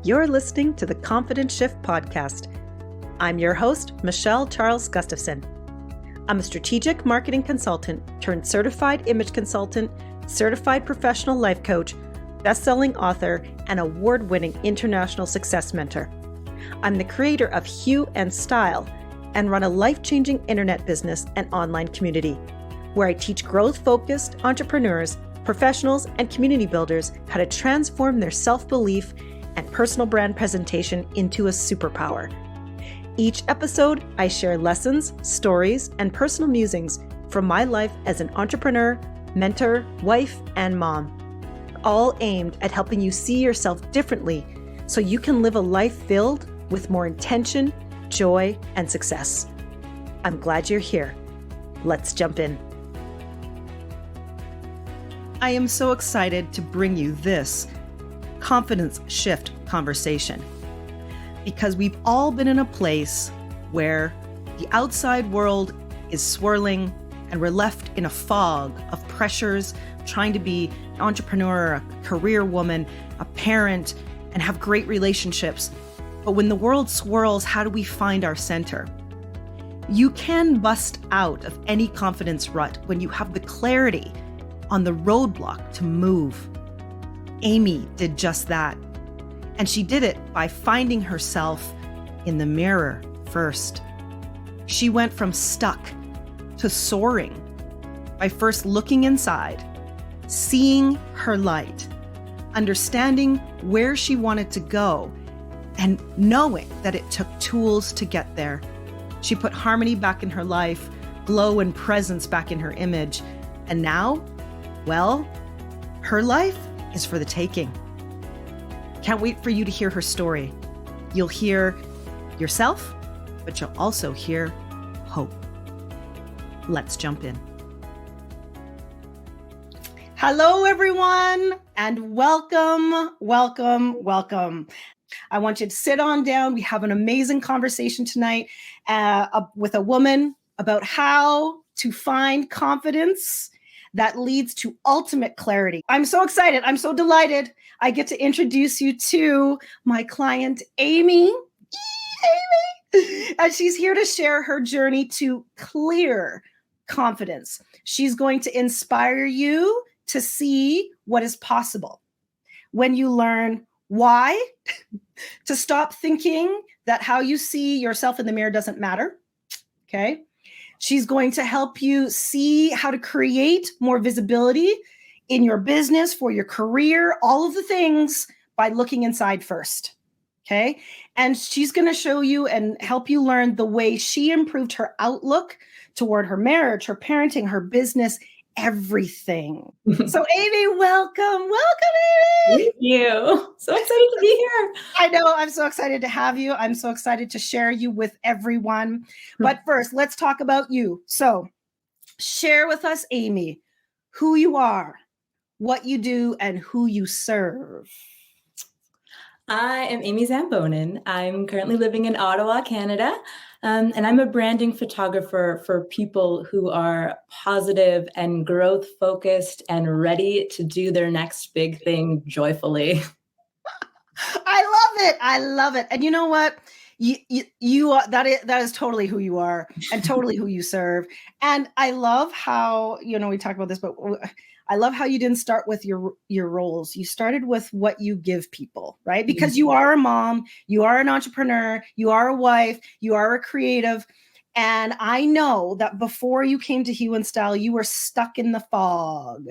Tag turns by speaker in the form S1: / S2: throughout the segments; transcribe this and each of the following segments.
S1: You're listening to the Confidence Shift podcast. I'm your host, Michelle Charles Gustafson. I'm a strategic marketing consultant turned certified image consultant, certified professional life coach, best-selling author, and award-winning international success mentor. I'm the creator of Hue and Style and run a life-changing internet business and online community where I teach growth-focused entrepreneurs, professionals, and community builders how to transform their self-belief and personal brand presentation into a superpower. Each episode, I share lessons, stories, and personal musings from my life as an entrepreneur, mentor, wife, and mom, all aimed at helping you see yourself differently so you can live a life filled with more intention, joy, and success. I'm glad you're here. Let's jump in. I am so excited to bring you this confidence shift conversation because we've all been in a place where the outside world is swirling and we're left in a fog of pressures, trying to be an entrepreneur, a career woman, a parent, and have great relationships. But when the world swirls, how do we find our center? You can bust out of any confidence rut when you have the clarity on the roadblock to move. Amy did just that. And she did it by finding herself in the mirror first. She went from stuck to soaring by first looking inside, seeing her light, understanding where she wanted to go, and knowing that it took tools to get there. She put harmony back in her life, glow and presence back in her image. And now, well, her life is for the taking. Can't wait for you to hear her story. You'll hear yourself, but you'll also hear hope. Let's jump in. Hello, everyone, and welcome, welcome, welcome. I want you to sit on down. We have an amazing conversation tonight with a woman about how to find confidence that leads to ultimate clarity. I'm so excited. I'm so delighted. I get to introduce you to my client, Amy. Amy. And she's here to share her journey to clear confidence. She's going to inspire you to see what is possible when you learn why, to stop thinking that how you see yourself in the mirror doesn't matter. Okay. She's going to help you see how to create more visibility in your business, for your career, all of the things by looking inside first. Okay. And she's going to show you and help you learn the way she improved her outlook toward her marriage, her parenting, her business, everything. So Amy, welcome, Amy.
S2: Thank you. So excited to be here.
S1: I know, I'm so excited to have you. I'm so excited to share you with everyone. But first, let's talk about you. So share with us, Amy, who you are, what you do, and who you serve.
S2: I am Amy Zambonin. I'm currently living in Ottawa, Canada, and I'm a branding photographer for people who are positive and growth focused and ready to do their next big thing joyfully.
S1: I love it. I love it. And you know what? You are, that is totally who you are and totally who you serve. And I love how, we talk about this, but I love how you didn't start with your roles. You started with what you give people, right? Because you are a mom, you are an entrepreneur, you are a wife, you are a creative. And I know that before you came to Hue and Style, you were stuck in the fog.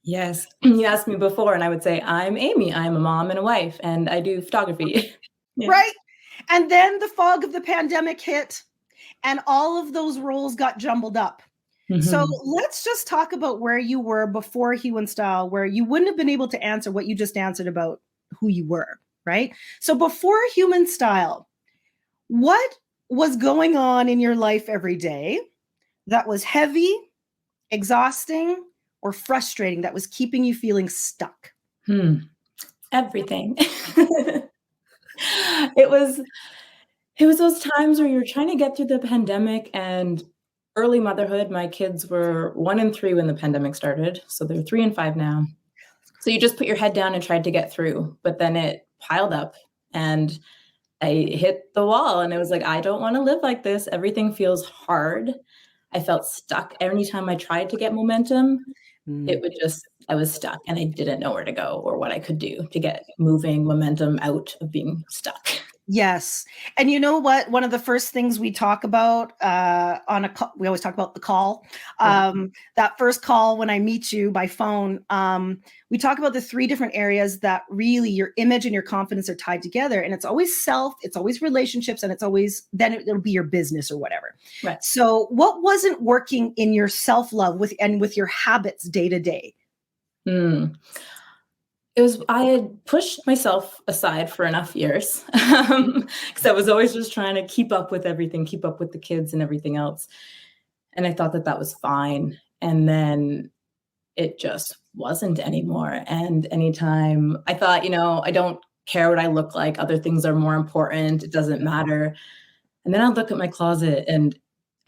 S2: Yes. You asked me before and I would say, I'm Amy. I'm a mom and a wife and I do photography.
S1: Yeah. Right. And then the fog of the pandemic hit and all of those roles got jumbled up. Mm-hmm. So let's just talk about where you were before Hue and Style, where you wouldn't have been able to answer what you just answered about who you were, right? So before Hue and Style, what was going on in your life every day that was heavy, exhausting, or frustrating, that was keeping you feeling stuck?
S2: Everything. It was those times where you're trying to get through the pandemic and early motherhood. My kids were 1 and 3 when the pandemic started. So they're 3 and 5 now. So you just put your head down and tried to get through, but then it piled up and I hit the wall and I was like, I don't want to live like this. Everything feels hard. I felt stuck. Anytime I tried to get momentum, it would just, I was stuck and I didn't know where to go or what I could do to get moving momentum out of being stuck.
S1: Yes. And you know what? One of the first things we talk about we always talk about the call. That first call when I meet you by phone, we talk about the 3 different areas that really your image and your confidence are tied together. And it's always self, it's always relationships, and it's always, then it'll be your business or whatever.
S2: Right.
S1: So what wasn't working in your self-love with your habits day to day?
S2: I had pushed myself aside for enough years because I was always just trying to keep up with everything, keep up with the kids and everything else. And I thought that that was fine. And then it just wasn't anymore. And anytime I thought, I don't care what I look like, other things are more important, it doesn't matter. And then I'd look at my closet and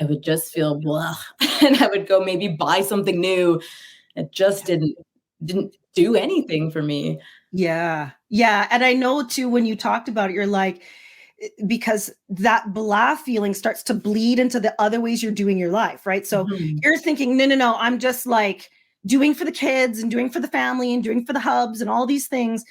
S2: I would just feel blah. And I would go maybe buy something new. It just didn't do anything for me.
S1: Yeah. Yeah. And I know too, when you talked about it, you're like, because that blah feeling starts to bleed into the other ways you're doing your life, right? So you're thinking, no, I'm just like doing for the kids and doing for the family and doing for the hubs and all these things.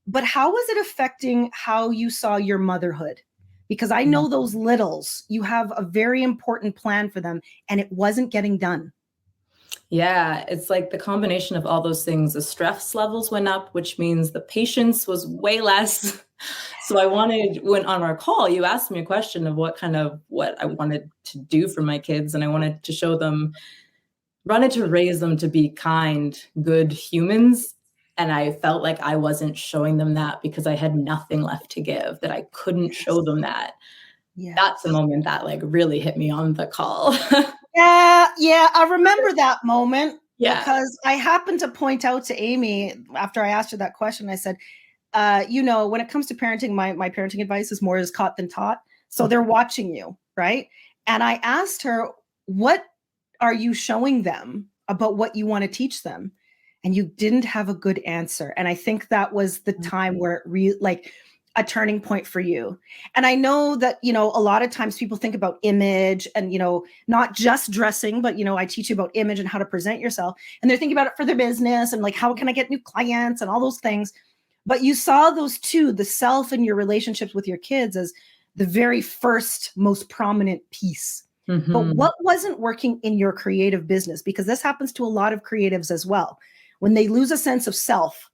S1: But how was it affecting how you saw your motherhood? Because I know those littles, you have a very important plan for them and it wasn't getting done.
S2: Yeah, it's like the combination of all those things. The stress levels went up, which means the patience was way less. So when on our call, you asked me a question of what I wanted to do for my kids. And I wanted to raise them to be kind, good humans. And I felt like I wasn't showing them that because I had nothing left to give, that I couldn't show them that.
S1: Yeah.
S2: That's the moment that like really hit me on the call.
S1: Yeah, I remember that moment.
S2: Yeah.
S1: Because I happened to point out to Amy after I asked her that question, I said, when it comes to parenting, my parenting advice is more is caught than taught. So they're watching you, right? And I asked her, what are you showing them about what you want to teach them? And you didn't have a good answer. And I think that was the time where it a turning point for you. And I know that, a lot of times people think about image and, not just dressing, but, I teach you about image and how to present yourself. And they're thinking about it for their business and like, how can I get new clients and all those things. But you saw those two, the self and your relationships with your kids, as the very first, most prominent piece. But what wasn't working in your creative business? Because this happens to a lot of creatives as well. When they lose a sense of self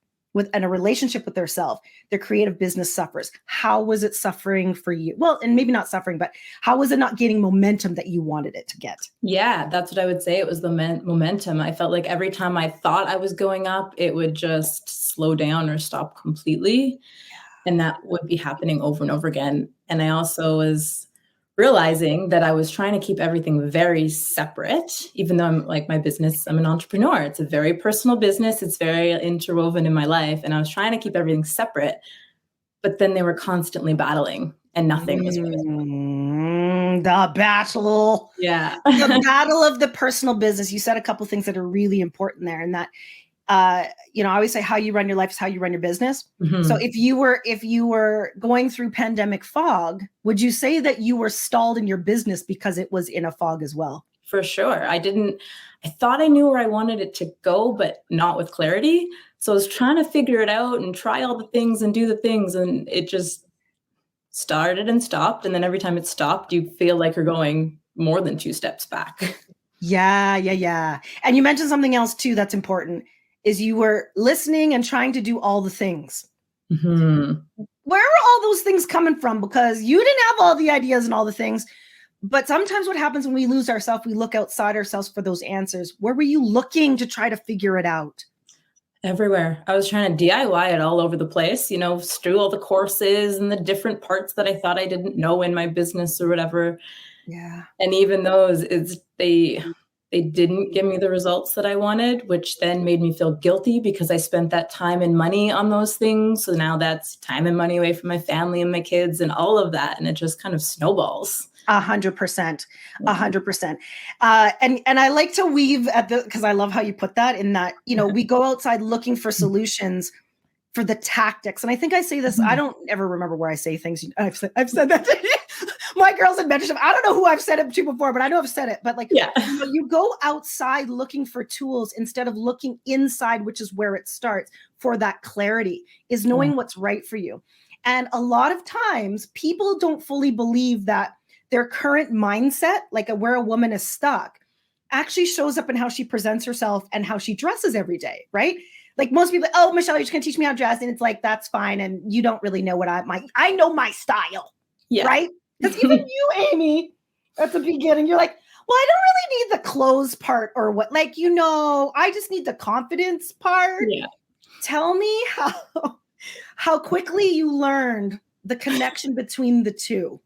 S1: and a relationship with their self, their creative business suffers. How was it suffering for you? Well, and maybe not suffering, but how was it not gaining momentum that you wanted it to get?
S2: Yeah, that's what I would say. It was the momentum. I felt like every time I thought I was going up, it would just slow down or stop completely. And that would be happening over and over again. And I also was realizing that I was trying to keep everything very separate, even though I'm like my business, I'm an entrepreneur. It's a very personal business. It's very interwoven in my life. And I was trying to keep everything separate, but then they were constantly battling and nothing was working.
S1: The battle.
S2: Yeah.
S1: The battle of the personal business. You said a couple of things that are really important there. And that, I always say how you run your life is how you run your business. So if you were going through pandemic fog, would you say that you were stalled in your business because it was in a fog as well?
S2: For sure. I thought I knew where I wanted it to go, but not with clarity. So I was trying to figure it out and try all the things and do the things. And it just started and stopped. And then every time it stopped, you feel like you're going more than 2 steps back.
S1: Yeah. And you mentioned something else too that's important, is you were listening and trying to do all the things. Where are all those things coming from? Because you didn't have all the ideas and all the things. But sometimes what happens when we lose ourselves, we look outside ourselves for those answers. Where were you looking to try to figure it out?
S2: Everywhere. I was trying to DIY it all over the place, through all the courses and the different parts that I thought I didn't know in my business or whatever.
S1: Yeah.
S2: And even those, they didn't give me the results that I wanted, which then made me feel guilty because I spent that time and money on those things. So now that's time and money away from my family and my kids and all of that. And it just kind of snowballs.
S1: 100%. 100%. And I like to weave because I love how you put that in that, we go outside looking for solutions. for the tactics. And I think I say this, I don't ever remember where I say things. I've said that to my girls in mentorship. I don't know who I've said it to before, but I know I've said it. But like, you go outside looking for tools instead of looking inside, which is where it starts for that clarity, is knowing what's right for you. And a lot of times people don't fully believe that their current mindset, like where a woman is stuck, actually shows up in how she presents herself and how she dresses every day, right? Like most people, oh, Michelle, you're just going to teach me how to dress. And it's like, that's fine. And you don't really know what I know my style, right? Because even you, Amy, at the beginning, you're like, well, I don't really need the clothes part or what, like, I just need the confidence part. Yeah. Tell me how quickly you learned the connection between the two.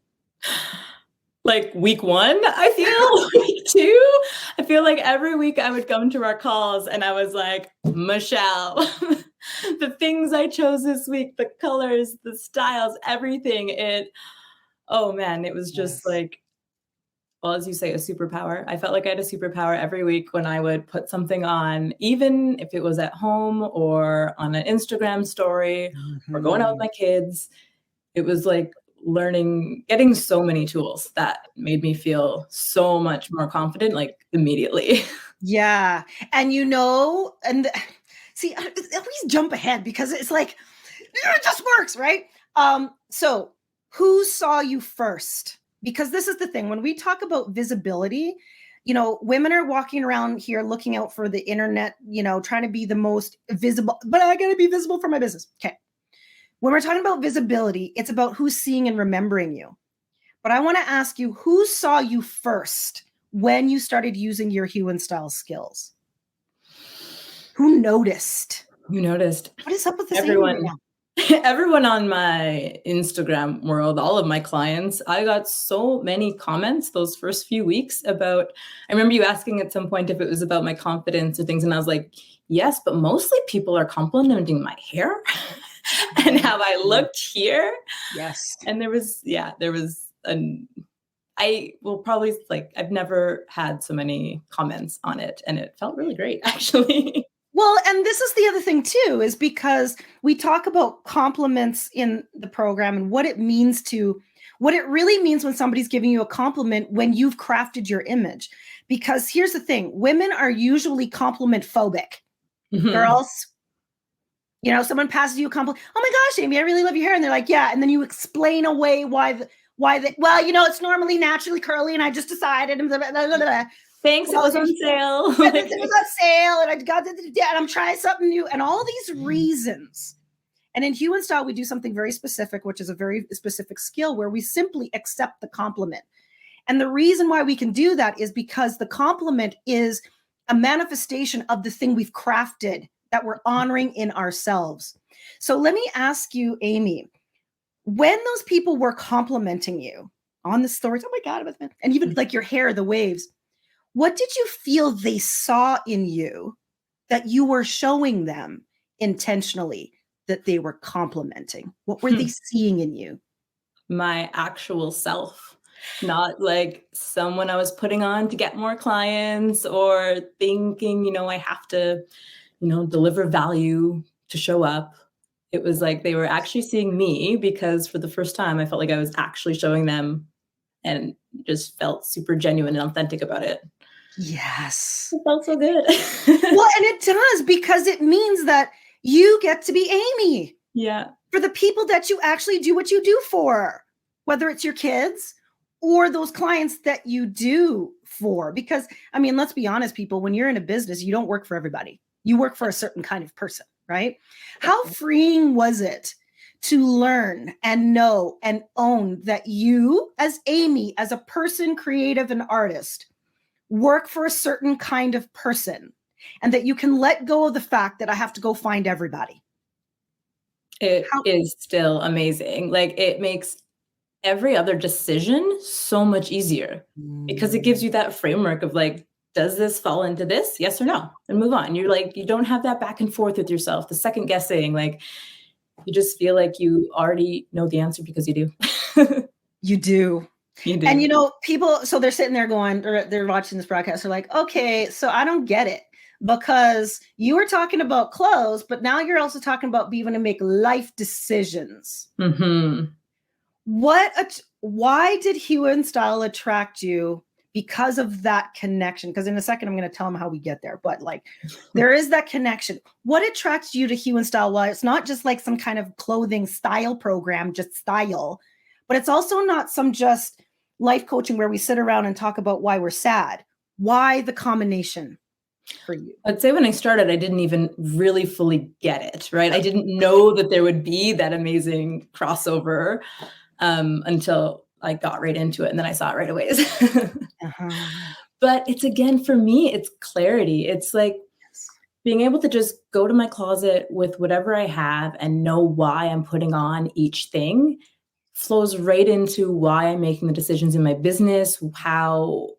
S2: Like week 1, I feel week 2. I feel like every week I would come to our calls and I was like, Michelle, the things I chose this week, the colors, the styles, everything. Oh man, it was just like, well, as you say, a superpower. I felt like I had a superpower every week when I would put something on, even if it was at home or on an Instagram story or going out with my kids. It was like getting so many tools that made me feel so much more confident, like immediately.
S1: Yeah. And see, I always jump ahead because it's like, it just works, right? So who saw you first? Because this is the thing, when we talk about visibility, women are walking around here looking out for the internet, trying to be the most visible, but I got to be visible for my business. Okay. When we're talking about visibility, it's about who's seeing and remembering you. But I want to ask you, who saw you first when you started using your Hue and Style skills? Who noticed?
S2: Who noticed?
S1: What is up with this?
S2: Everyone on my Instagram world, all of my clients, I got so many comments those first few weeks about, I remember you asking at some point if it was about my confidence or things. And I was like, yes, but mostly people are complimenting my hair and how I looked here.
S1: Yes.
S2: And I will probably I've never had so many comments on it and it felt really great, actually.
S1: Well, and this is the other thing too, is because we talk about compliments in the program and what it really means when somebody's giving you a compliment when you've crafted your image. Because here's the thing, women are usually compliment phobic. Girls, someone passes you a compliment. Oh my gosh, Amy, I really love your hair. And they're like, yeah. And then you explain away why it's normally naturally curly and I just decided. Blah, blah, blah, blah.
S2: Thanks, it was on sale.
S1: It was on sale, and I got it, and I'm trying something new, and all these reasons. And in Hue and Style, we do something very specific, which is a very specific skill where we simply accept the compliment. And the reason why we can do that is because the compliment is a manifestation of the thing we've crafted that we're honoring in ourselves. So let me ask you, Amy, when those people were complimenting you on the stories, oh my God, and even like your hair, the waves, what did you feel they saw in you that you were showing them intentionally that they were complimenting? What were they seeing in you?
S2: My actual self, not like someone I was putting on to get more clients or thinking, I have to, deliver value to show up. It was like they were actually seeing me because for the first time, I felt like I was actually showing them and just felt super genuine and authentic about it.
S1: Yes.
S2: It felt so good.
S1: Well, and it does, because it means that you get to be Amy.
S2: Yeah.
S1: For the people that you actually do what you do for, whether it's your kids or those clients that you do for. Because, let's be honest, people, when you're in a business, you don't work for everybody. You work for a certain kind of person, right? How freeing was it to learn and know and own that you, as Amy, as a person, creative and artist, work for a certain kind of person, and that you can let go of the fact that I have to go find everybody?
S2: It is still amazing. Like, it makes every other decision so much easier because it gives you that framework of like, does this fall into this? Yes or no? And move on. You're like, you don't have that back and forth with yourself, the second guessing. Like, you just feel like you already know the answer because you do.
S1: You do.
S2: You do.
S1: And people, so they're sitting there going, or they're watching this broadcast. They're like, okay, so I don't get it. because you were talking about clothes, but now you're also talking about being able to make life decisions.
S2: Mm-hmm.
S1: Why did Hue and Style attract you? Because of that connection. Because in a second, I'm going to tell them how we get there. But like, there is that connection. What attracts you to Hue and Style? Well, it's not just like some kind of clothing style program, just style, but it's also not some just life coaching where we sit around and talk about why we're sad. Why the combination for you?
S2: I'd say when I started, I didn't even really fully get it, right? I didn't know that there would be that amazing crossover until I got right into it, and then I saw it right away. But it's, again, for me, it's clarity. It's like being able to just go to my closet with whatever I have and know why I'm putting on each thing flows right into why I'm making the decisions in my business, how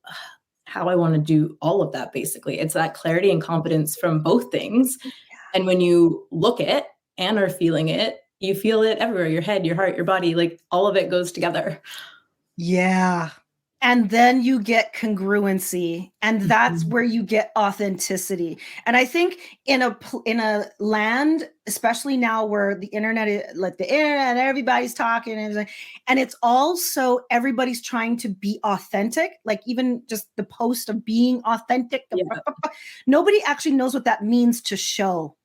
S2: I want to do all of that. Basically, it's that clarity and confidence from both things. And when you look it and are feeling it, you feel it everywhere, your head, your heart, your body, like all of it goes together.
S1: Yeah. And then you get congruency, and that's where you get authenticity. And I think in a land, especially now where the internet is like the internet, everybody's talking, and it's also everybody's trying to be authentic. Like even just the post of being authentic, nobody actually knows what that means to show.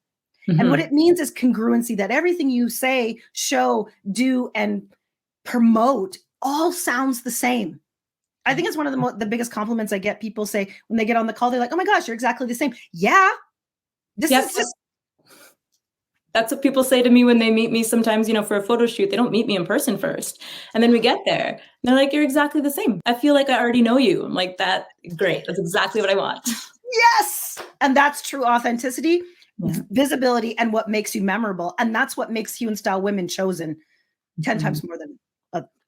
S1: And what it means is congruency, that everything you say, show, do, and promote all sounds the same. I think it's one of the biggest compliments I get. People say when they get on the call, they're like, "Oh my gosh, you're exactly the same." Yeah. This is just.
S2: That's what people say to me when they meet me sometimes, for a photo shoot. They don't meet me in person first. And then we get there. And they're like, "You're exactly the same. I feel like I already know you." I'm like, "That, great. That's exactly what I want."
S1: Yes. And that's true authenticity, visibility, and what makes you memorable. And that's what makes Hue and Style women chosen 10 times more than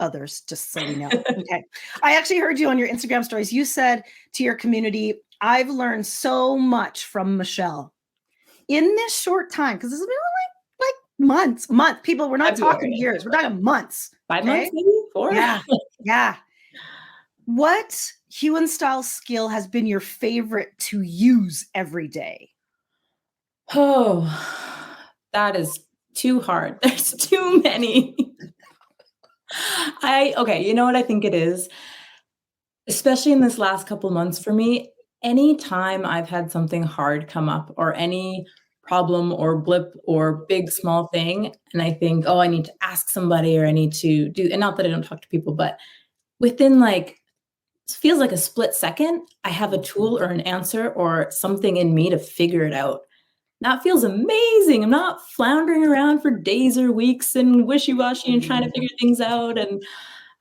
S1: others, just so we know. Okay. I actually heard you on your Instagram stories. You said to your community, "I've learned so much from Michelle in this short time." Because this has been like months. People, we're not talking years. We're talking months.
S2: 5 months, maybe 4.
S1: Yeah. What Hue and Style skill has been your favorite to use every day?
S2: Oh, that is too hard. There's too many. Okay, you know what I think it is? Especially in this last couple months for me, anytime I've had something hard come up or any problem or blip or big small thing, and I think, "Oh, I need to ask somebody or I need to do," and not that I don't talk to people, but within it feels like a split second, I have a tool or an answer or something in me to figure it out. That feels amazing. I'm not floundering around for days or weeks and wishy-washy and trying to figure things out, and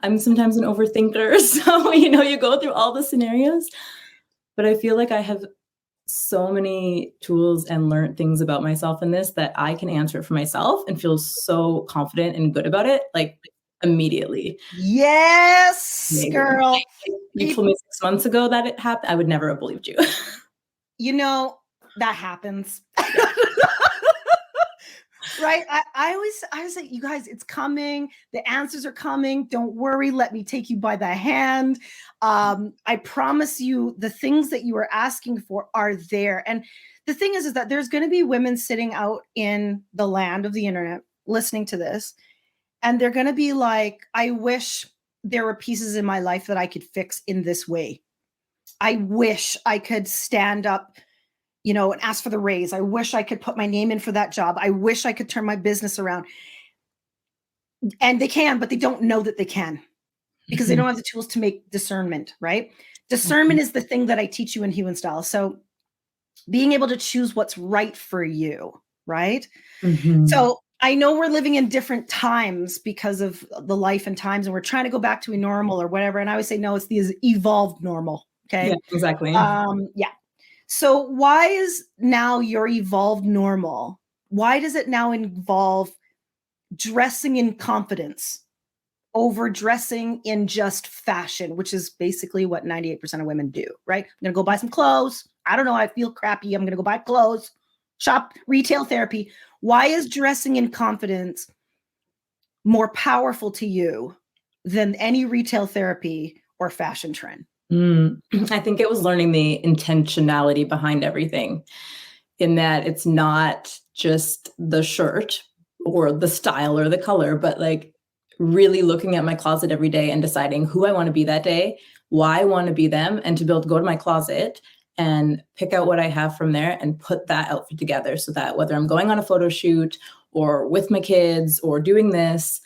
S2: I'm sometimes an overthinker, so, you go through all the scenarios, but I feel like I have so many tools and learned things about myself in this that I can answer it for myself and feel so confident and good about it, like, immediately.
S1: Yes,
S2: Amazing.
S1: girl.
S2: You told me 6 months ago that it happened, I would never have believed you.
S1: That happens. Right? I always say, you guys, it's coming. The answers are coming. Don't worry. Let me take you by the hand. I promise you the things that you are asking for are there. And the thing is that there's going to be women sitting out in the land of the internet listening to this. And they're going to be like, "I wish there were pieces in my life that I could fix in this way. I wish I could stand up, and ask for the raise. I wish I could put my name in for that job. I wish I could turn my business around." And they can, but they don't know that they can because they don't have the tools to make discernment, right? Discernment is the thing that I teach you in Hue and Style. So being able to choose what's right for you, right? So I know we're living in different times because of the life and times, and we're trying to go back to a normal or whatever. And I always say, no, it's the evolved normal. Okay.
S2: Yeah, exactly.
S1: So why is now your evolved normal? Why does it now involve dressing in confidence over dressing in just fashion, which is basically what 98% of women do, right? I'm going to go buy some clothes. I don't know. I feel crappy. I'm going to go buy clothes, shop, retail therapy. Why is dressing in confidence more powerful to you than any retail therapy or fashion trend?
S2: I think it was learning the intentionality behind everything, in that it's not just the shirt or the style or the color, but like really looking at my closet every day and deciding who I want to be that day, why I want to be them, and to be able to go to my closet and pick out what I have from there and put that outfit together, so that whether I'm going on a photo shoot or with my kids or doing this,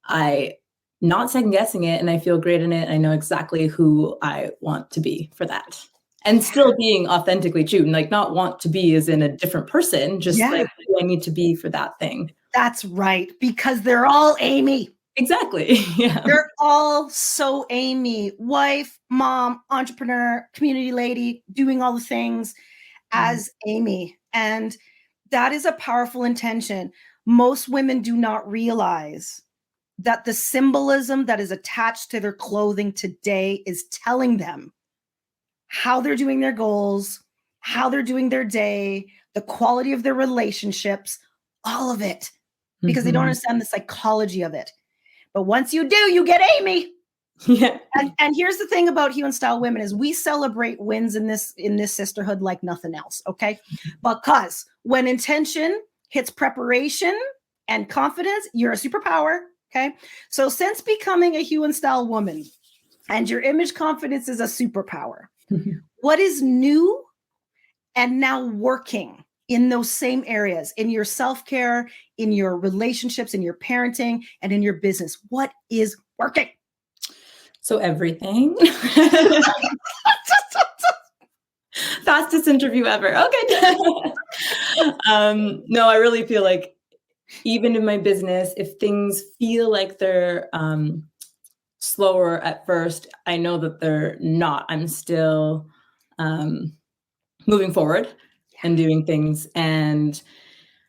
S2: I not second guessing it, and I feel great in it. I know exactly who I want to be for that. And still being authentically true, and like not want to be as in a different person, just like who I need to be for that thing.
S1: That's right, because they're all Amy.
S2: Exactly. Yeah.
S1: They're all so Amy, wife, mom, entrepreneur, community lady, doing all the things as Amy. And that is a powerful intention. Most women do not realize that the symbolism that is attached to their clothing today is telling them how they're doing their goals, how they're doing their day, the quality of their relationships, all of it, because they don't understand the psychology of it. But once you do, you get Amy.
S2: Yeah.
S1: And here's the thing about Hue and Style women is we celebrate wins in this sisterhood like nothing else, okay? Because when intention hits preparation and confidence, you're a superpower, okay? So since becoming a Hue and Style woman and your image confidence is a superpower, what is new and now working in those same areas, in your self-care, in your relationships, in your parenting, and in your business? What is working?
S2: So everything. Fastest interview ever. Okay. No, I really feel like even in my business, if things feel like they're slower at first, I know that they're not. I'm still moving forward and doing things. And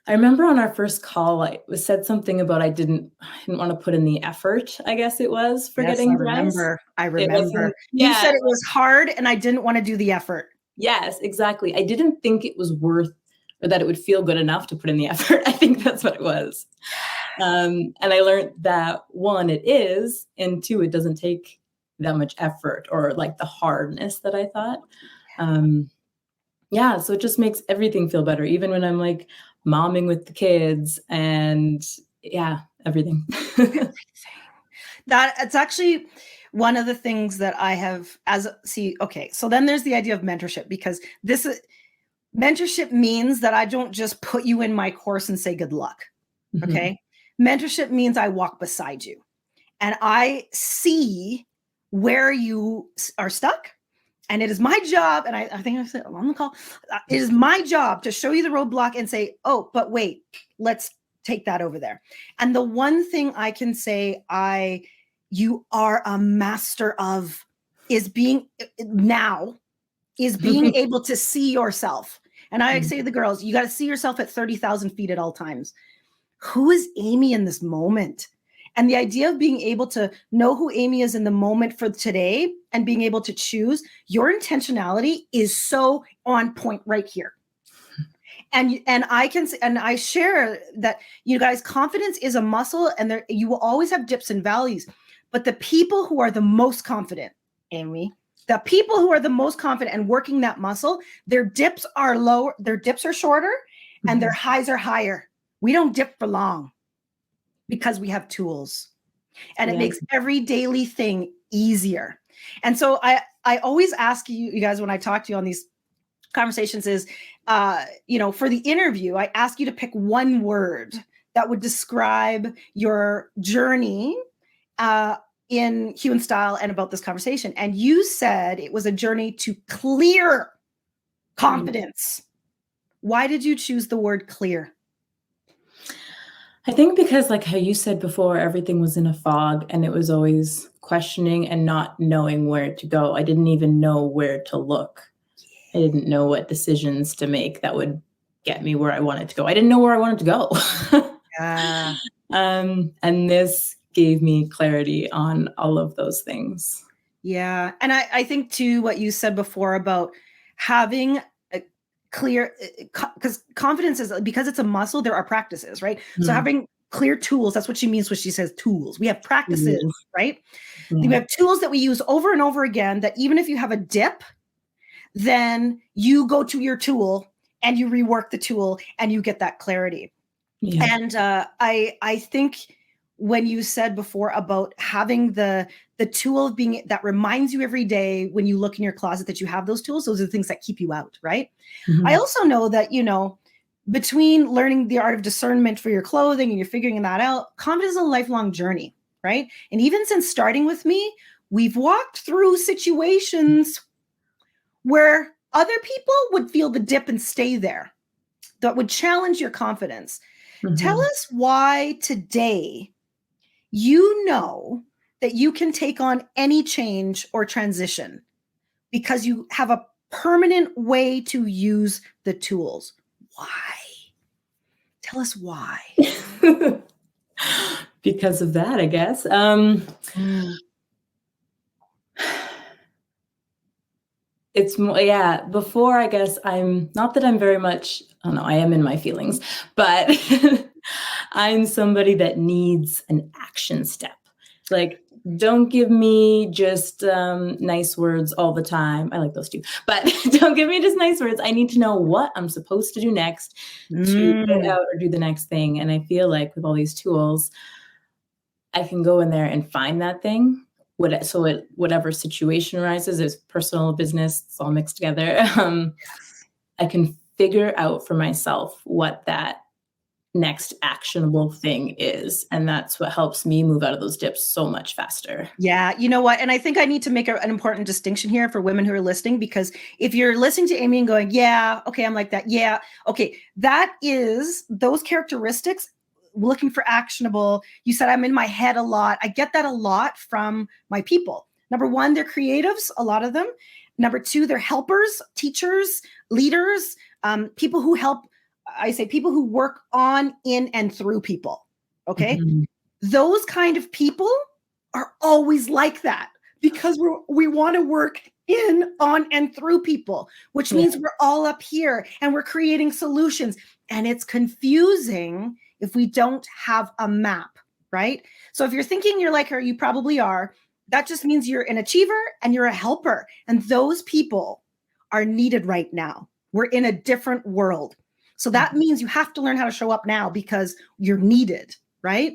S2: I remember on our first call, I said something about I didn't want to put in the effort, I guess it was, for getting dressed.
S1: I remember. You said it was hard and I didn't want to do the effort.
S2: Yes, exactly. I didn't think it was worth, or that it would feel good enough to put in the effort. I think that's what it was. And I learned that, one, it is, and two, it doesn't take that much effort or like the hardness that I thought. Yeah, so it just makes everything feel better, even when I'm like momming with the kids and everything.
S1: That it's actually one of the things that I have so then there's the idea of mentorship, because mentorship means that I don't just put you in my course and say good luck. Okay. Mentorship means I walk beside you and I see where you are stuck. And it is my job, and I think I said on the call, it is my job to show you the roadblock and say, oh, but wait, let's take that over there. And the one thing I can say you are a master of is being able to see yourself. And I say to the girls, you got to see yourself at 30,000 feet at all times. Who is Amy in this moment? And the idea of being able to know who Amy is in the moment for today and being able to choose, your intentionality is so on point right here. And I share that, you guys, confidence is a muscle, and you will always have dips and valleys. But the people who are the most confident, Amy, the people who are the most confident and working that muscle, their dips are lower, their dips are shorter, and their highs are higher. We don't dip for long, because we have tools, and it makes every daily thing easier. And so I always ask you guys, when I talk to you on these conversations, is, for the interview, I ask you to pick one word that would describe your journey in Hue and Style and about this conversation. And you said it was a journey to clear confidence. Why did you choose the word clear?
S2: I think because, like how you said before, everything was in a fog and it was always questioning and not knowing where to go. I didn't even know where to look. I didn't know what decisions to make that would get me where I wanted to go. I didn't know where I wanted to go. And this gave me clarity on all of those things.
S1: Yeah. And I think too, what you said before about having clear, because confidence is, because it's a muscle, there are practices, right? So having clear tools. That's what she means when she says tools. We have practices, right?
S2: Yeah.
S1: We have tools that we use over and over again, that even if you have a dip, then you go to your tool and you rework the tool and you get that clarity.
S2: Yeah.
S1: And I think when you said before about having the tool of being that reminds you every day when you look in your closet that you have those tools, those are the things that keep you out, right?
S2: Mm-hmm.
S1: I also know that, between learning the art of discernment for your clothing and you're figuring that out, confidence is a lifelong journey, right? And even since starting with me, we've walked through situations where other people would feel the dip and stay there, that would challenge your confidence.
S2: Mm-hmm.
S1: Tell us why today you know that you can take on any change or transition because you have a permanent way to use the tools. Why? Tell us why.
S2: Because of that, I guess. It's more, before, I guess I'm not that I'm very much, I don't know, I am in my feelings, but I'm somebody that needs an action step. Like, don't give me just nice words all the time. I like those too, but don't give me just nice words. I need to know what I'm supposed to do next to get out or do the next thing. And I feel like with all these tools, I can go in there and find that thing. Whatever situation arises, there's personal, business, it's all mixed together. I can figure out for myself what that next actionable thing is. And that's what helps me move out of those dips so much faster.
S1: Yeah. You know what? And I think I need to make an important distinction here for women who are listening, because if you're listening to Amy and going, yeah, okay, I'm like that. Yeah. Okay. That is those characteristics. Looking for actionable. You said I'm in my head a lot. I get that a lot from my people. Number one, they're creatives, a lot of them. Number two, they're helpers, teachers, leaders, people who help. I say people who work on, in, and through people. Okay. Mm-hmm. Those kind of people are always like that because we want to work in, on, and through people, which means we're all up here and we're creating solutions. And it's confusing if we don't have a map, right? So if you're thinking you're like her, you probably are. That just means you're an achiever and you're a helper. And those people are needed right now. We're in a different world. So that means you have to learn how to show up now because you're needed, right?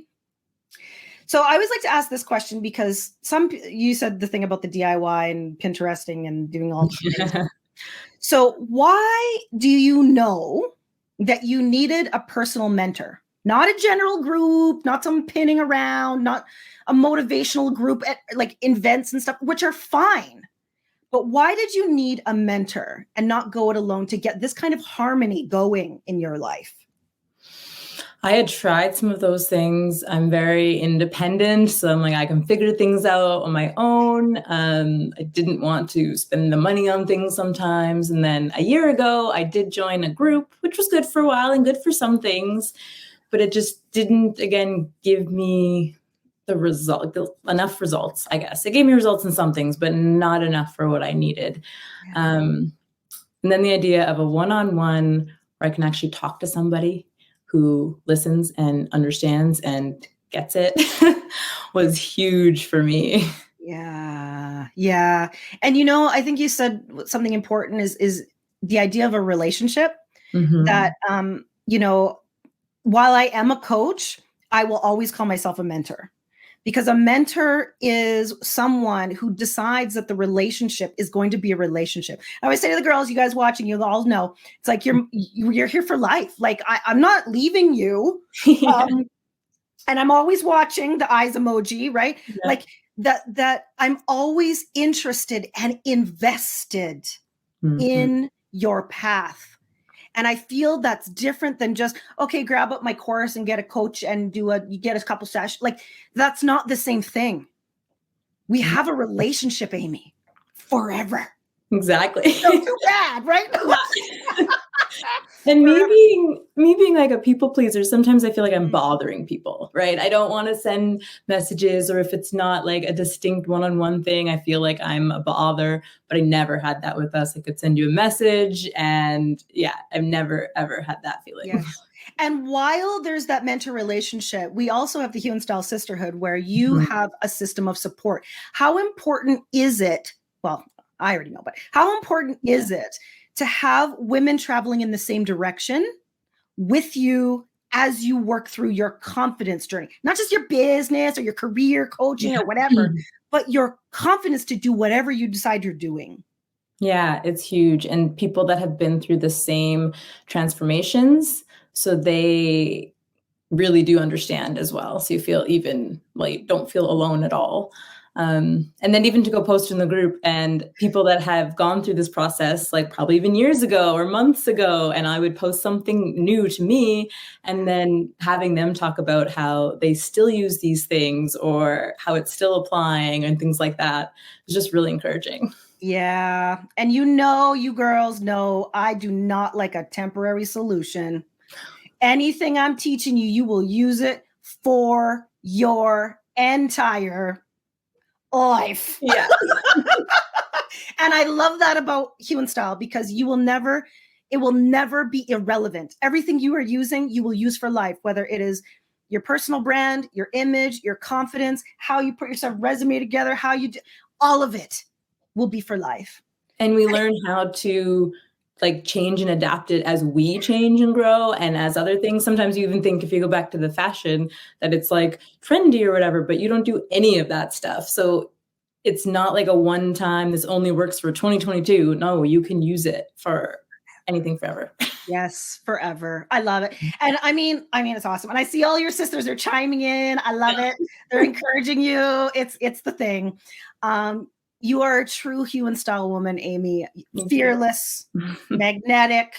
S1: So I always like to ask this question because you said the thing about the DIY and Pinteresting and doing all the things. So why do you know that you needed a personal mentor? Not a general group, not some pinning around, not a motivational group at like events and stuff, which are fine. But why did you need a mentor and not go it alone to get this kind of harmony going in your life?
S2: I had tried some of those things. I'm very independent, so I'm like, I can figure things out on my own. I didn't want to spend the money on things sometimes. And then a year ago, I did join a group, which was good for a while and good for some things, but it just didn't, again, give me enough results, I guess. It gave me results in some things, but not enough for what I needed. Yeah. And then the idea of a one-on-one where I can actually talk to somebody who listens and understands and gets it was huge for me.
S1: Yeah. Yeah. And, I think you said something important is the idea of a relationship that, while I am a coach, I will always call myself a mentor. Because a mentor is someone who decides that the relationship is going to be a relationship. I always say to the girls, you guys watching, you all know, it's like you're here for life. Like I'm not leaving you. And I'm always watching the eyes emoji, right? Yeah. Like that I'm always interested and invested in your path. And I feel that's different than just, okay, grab up my course and get a coach and you get a couple sessions. Like, that's not the same thing. We have a relationship, Amy, forever.
S2: Exactly.
S1: So too bad, right?
S2: And me being like a people pleaser, sometimes I feel like I'm bothering people, right? I don't want to send messages, or if it's not like a distinct one-on-one thing, I feel like I'm a bother, but I never had that with us. I could send you a message and I've never, ever had that feeling.
S1: Yes. And while there's that mentor relationship, we also have the Hue and Style sisterhood where you have a system of support. How important is it? Well, I already know, but how important is it to have women traveling in the same direction with you as you work through your confidence journey? Not just your business or your career coaching or whatever, but your confidence to do whatever you decide you're doing.
S2: Yeah, it's huge. And people that have been through the same transformations, so they really do understand as well. So you feel even like don't feel alone at all. And then even to go post in the group and people that have gone through this process, like probably even years ago or months ago, and I would post something new to me and then having them talk about how they still use these things or how it's still applying and things like that is just really encouraging.
S1: Yeah. And you girls know I do not like a temporary solution. Anything I'm teaching you, you will use it for your entire life.
S2: Yeah.
S1: And I love that about Hue and Style because it will never be irrelevant. Everything you are using, you will use for life, whether it is your personal brand, your image, your confidence, how you put yourself resume together, how you do, all of it will be for life.
S2: And we learn how to like change and adapt it as we change and grow and as other things. Sometimes you even think if you go back to the fashion that it's like trendy or whatever, but you don't do any of that stuff. So it's not like a one time, this only works for 2022. No, you can use it for anything forever.
S1: Yes, forever. I love it. And I mean, it's awesome. And I see all your sisters are chiming in. I love it. They're encouraging you. It's the thing. You are a true Hue and Style woman, Amy. Fearless, magnetic,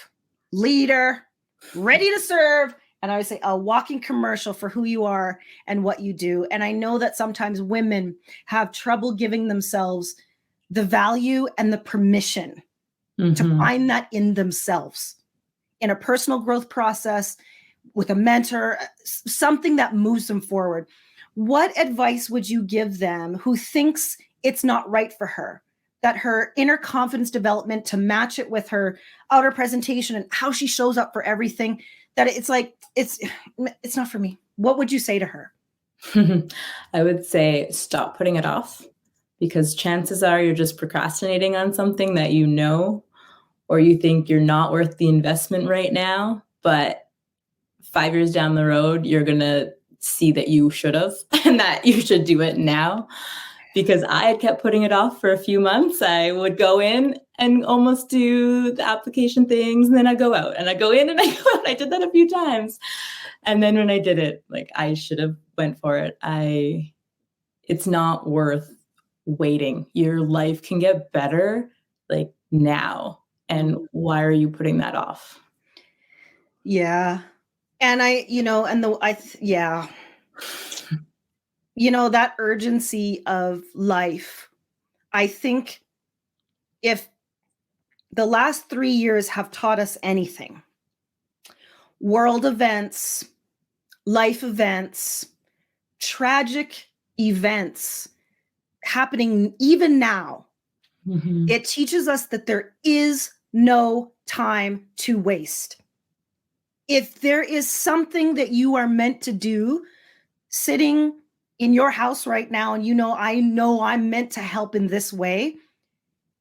S1: leader, ready to serve. And I would say a walking commercial for who you are and what you do. And I know that sometimes women have trouble giving themselves the value and the permission to find that in themselves, in a personal growth process, with a mentor, something that moves them forward. What advice would you give them who thinks it's not right for her, that her inner confidence development to match it with her outer presentation and how she shows up for everything, that it's like, it's not for me? What would you say to her?
S2: I would say stop putting it off, because chances are you're just procrastinating on something that you know, or you think you're not worth the investment right now, but 5 years down the road, you're going to see that you should have and that you should do it now. Because I had kept putting it off for a few months. I would go in and almost do the application things, and then I'd go out, and I'd go in and I go out. I did that a few times. And then when I did it, like I should have went for it. It's not worth waiting. Your life can get better like now. And why are you putting that off?
S1: Yeah. And that urgency of life. I think if the last 3 years have taught us anything, world events, life events, tragic events happening even now, it teaches us that there is no time to waste. If there is something that you are meant to do sitting in your house right now, and I know I'm meant to help in this way,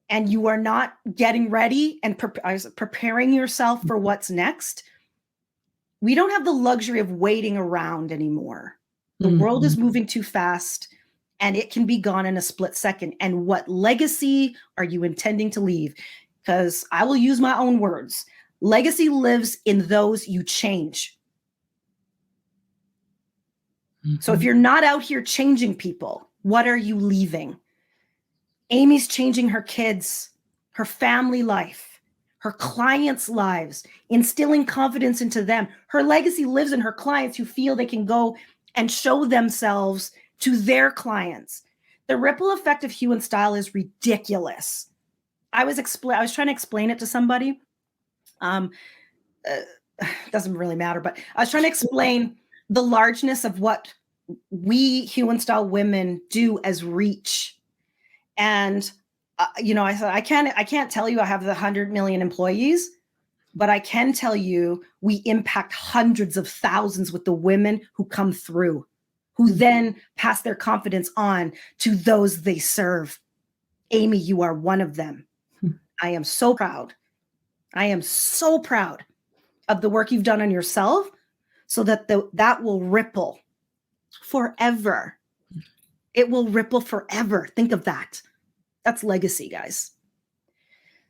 S1: and you are not getting ready and preparing yourself for what's next, we don't have the luxury of waiting around anymore. The world is moving too fast, and it can be gone in a split second. And what legacy are you intending to leave? Because I will use my own words. Legacy lives in those you change. So if you're not out here changing people, what are you leaving? Amy's changing her kids, her family life, her clients' lives, instilling confidence into them. Her legacy lives in her clients who feel they can go and show themselves to their clients. The ripple effect of Hue and Style is ridiculous. I was trying to explain it to somebody. Doesn't really matter, but I was trying to explain the largeness of what we Hue and Style women do as reach. And I said, I can't tell you I have the 100 million employees, But I can tell you, we impact hundreds of thousands with the women who come through, who then pass their confidence on to those they serve. Amy, you are one of them. I am so proud. I am so proud of the work you've done on yourself so that that will ripple forever. It will ripple forever. Think of that. That's legacy, guys.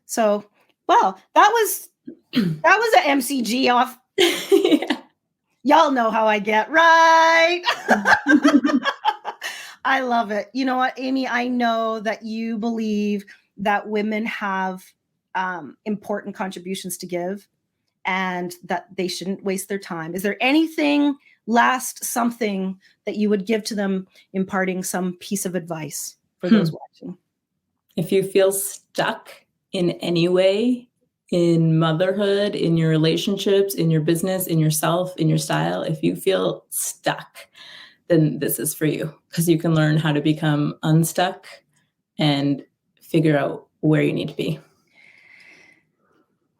S1: So, well, that was an MCG off.
S2: Yeah.
S1: Y'all know how I get, right? I love it. You know what, Amy? I know that you believe that women have important contributions to give and that they shouldn't waste their time. Is there anything, something that you would give to them, imparting some piece of advice for those watching?
S2: If you feel stuck in any way, in motherhood, in your relationships, in your business, in yourself, in your style, if you feel stuck, then this is for you, because you can learn how to become unstuck and figure out where you need to be.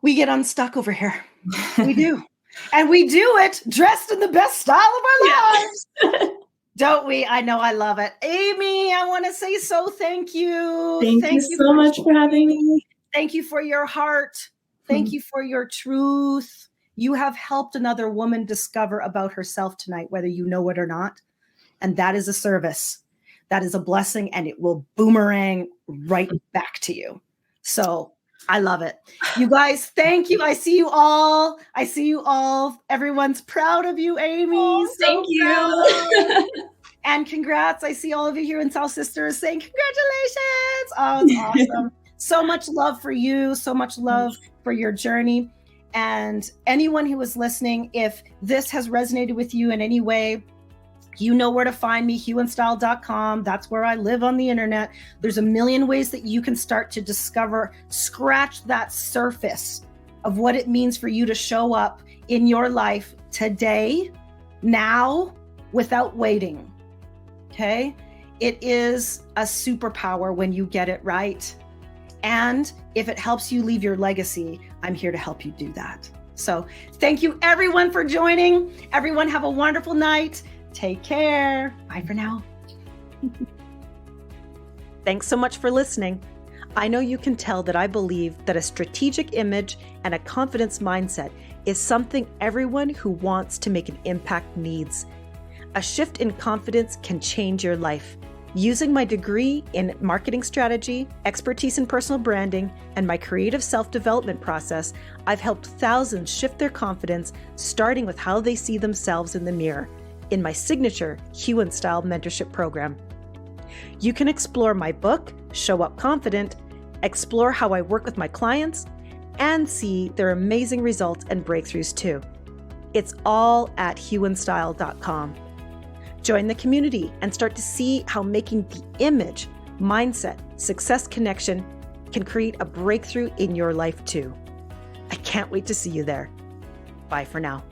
S1: We get unstuck over here. We do. And we do it dressed in the best style of our lives. Don't we? I know. I love it. Amy, I want to say thank you.
S2: Thank you so much for having me.
S1: Thank you for your heart. Thank you for your truth. You have helped another woman discover about herself tonight, whether you know it or not. And that is a service. That is a blessing, and it will boomerang right back to you. So I love it. You guys, thank you. I see you all. Everyone's proud of you, Amy.
S2: Oh, thank you.
S1: And congrats. I see all of you here in South Sisters saying congratulations. Oh, it's awesome. So much love for you. So much love for your journey. And anyone who is listening, if this has resonated with you in any way, you know where to find me, hueandstyle.com. That's where I live on the internet. There's a million ways that you can start to discover, scratch that surface of what it means for you to show up in your life today, now, without waiting. Okay? It is a superpower when you get it right. And if it helps you leave your legacy, I'm here to help you do that. So thank you everyone for joining. Everyone have a wonderful night. Take care. Bye for now. Thanks so much for listening. I know you can tell that I believe that a strategic image and a confidence mindset is something everyone who wants to make an impact needs. A shift in confidence can change your life. Using my degree in marketing strategy, expertise in personal branding, and my creative self-development process, I've helped thousands shift their confidence, starting with how they see themselves in the mirror, in my signature Hue and Style mentorship program. You can explore my book, Show Up Confident, explore how I work with my clients, and see their amazing results and breakthroughs too. It's all at hueandstyle.com. Join the community and start to see how making the image, mindset, success connection can create a breakthrough in your life too. I can't wait to see you there. Bye for now.